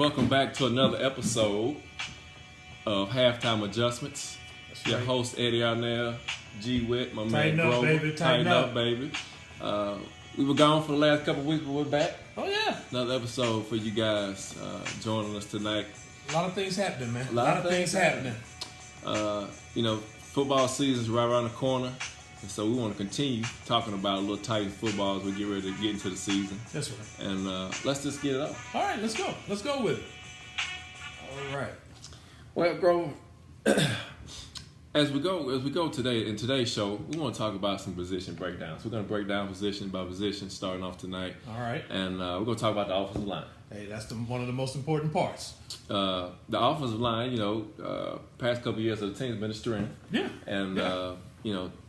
Welcome back to another episode of Halftime Adjustments. That's Your right. host, Eddie Arnell, G. Witt, my Tighten man up, Grover. baby. Tighten up. baby. We were gone for the last couple of weeks, but we're back. Oh, yeah. Another episode for you guys joining us tonight. A lot of things happening, man. A lot of things happening. Football season's right around the corner. And so we want to continue talking about a little Titans football as we get ready to get into the season. That's right. And let's just get it up. All right, let's go. Let's go with it. All right. Well, Grover, as we go today in today's show, we want to talk about some position breakdowns. We're going to break down position by position starting off tonight. All right. And we're going to talk about the offensive line. Hey, that's one of the most important parts. The offensive line, past couple of years of the team's been a strength. Yeah. And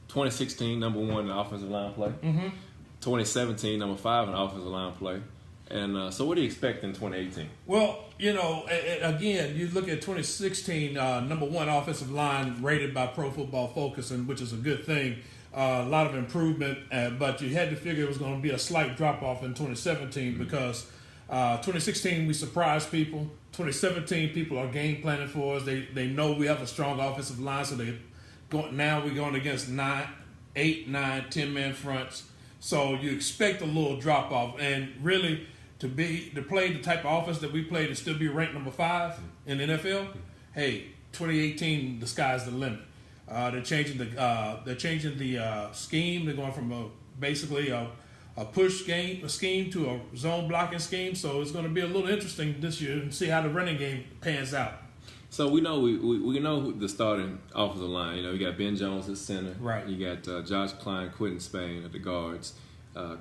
2016, number one in the offensive line play. Mm-hmm. 2017, number 5 in the offensive line play. And so what do you expect in 2018? Well, again, you look at 2016, number one offensive line rated by Pro Football Focus, and which is a good thing. A lot of improvement, but you had to figure it was going to be a slight drop-off in 2017 because 2016 we surprised people. 2017 people are game planning for us. They know we have a strong offensive line, so now we're going against 8, 9, 10-man fronts. So you expect a little drop-off, and really to play the type of offense that we played and still be ranked number 5 in the NFL. Hey, 2018, the sky's the limit. They're changing the scheme. They're going from basically a push scheme to a zone blocking scheme. So it's going to be a little interesting this year and see how the running game pans out. So we know we know the starting offensive line. You got Ben Jones at center. Right. You got Josh Klein, Quentin Spain at the guards,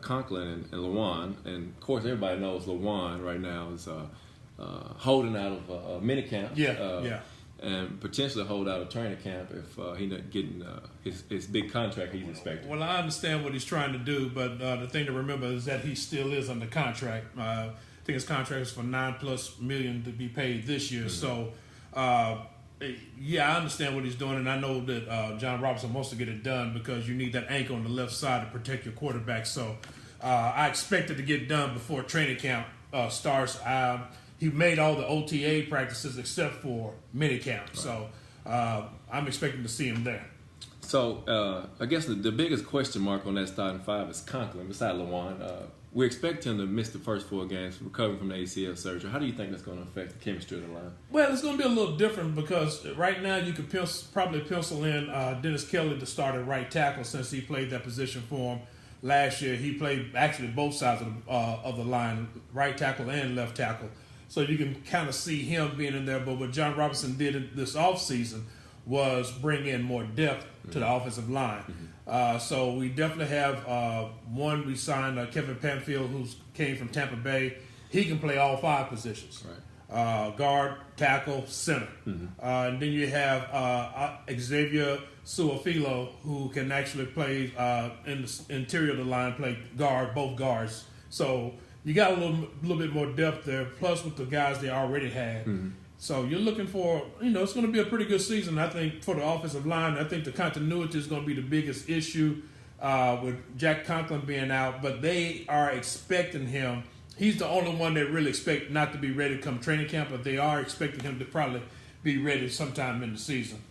Conklin and Lawan. And of course, everybody knows Lawan right now is holding out of minicamp. Yeah. And potentially hold out of training camp if he's not getting his big contract he's expecting. Well, I understand what he's trying to do, but the thing to remember is that he still is under contract. I think his contract is for $9+ million to be paid this year. Mm-hmm. So, I understand what he's doing, and I know that John Robinson wants to get it done because you need that anchor on the left side to protect your quarterback. So, I expect it to get done before training camp starts. He made all the OTA practices except for minicamp. Right. So I'm expecting to see him there. So I guess the biggest question mark on that starting 5 is Conklin, beside Lawan. We expect him to miss the first 4 games, recovering from the ACL surgery. How do you think that's going to affect the chemistry of the line? Well, it's going to be a little different because right now you could probably pencil in Dennis Kelly to start at right tackle since he played that position for him. Last year he played actually both sides of the line, right tackle and left tackle. So you can kind of see him being in there. But what John Robinson did this offseason was bring in more depth to the offensive line. Mm-hmm. So we definitely have one. We signed Kevin Panfield, who came from Tampa Bay. He can play all 5 positions. Right. Guard, tackle, center. Mm-hmm. And then you have Xavier Suafilo, who can actually play in the interior of the line, play guard, both guards. So you got a little bit more depth there, plus with the guys they already had. Mm-hmm. So you're looking for, it's going to be a pretty good season, I think, for the offensive line. I think the continuity is going to be the biggest issue with Jack Conklin being out, but they are expecting him. He's the only one they really expect not to be ready to come training camp, but they are expecting him to probably be ready sometime in the season.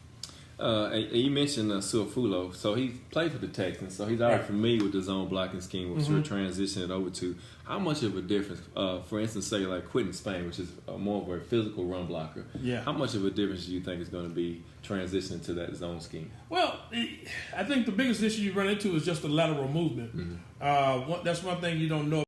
And you mentioned Suafulo, so he played for the Texans, so he's already familiar with the zone blocking scheme, which we're transitioning it over to. How much of a difference, for instance, say like Quentin Spain, which is more of a physical run blocker, how much of a difference do you think is going to be transitioning to that zone scheme? Well, I think the biggest issue you run into is just the lateral movement. Mm-hmm. That's one thing you don't know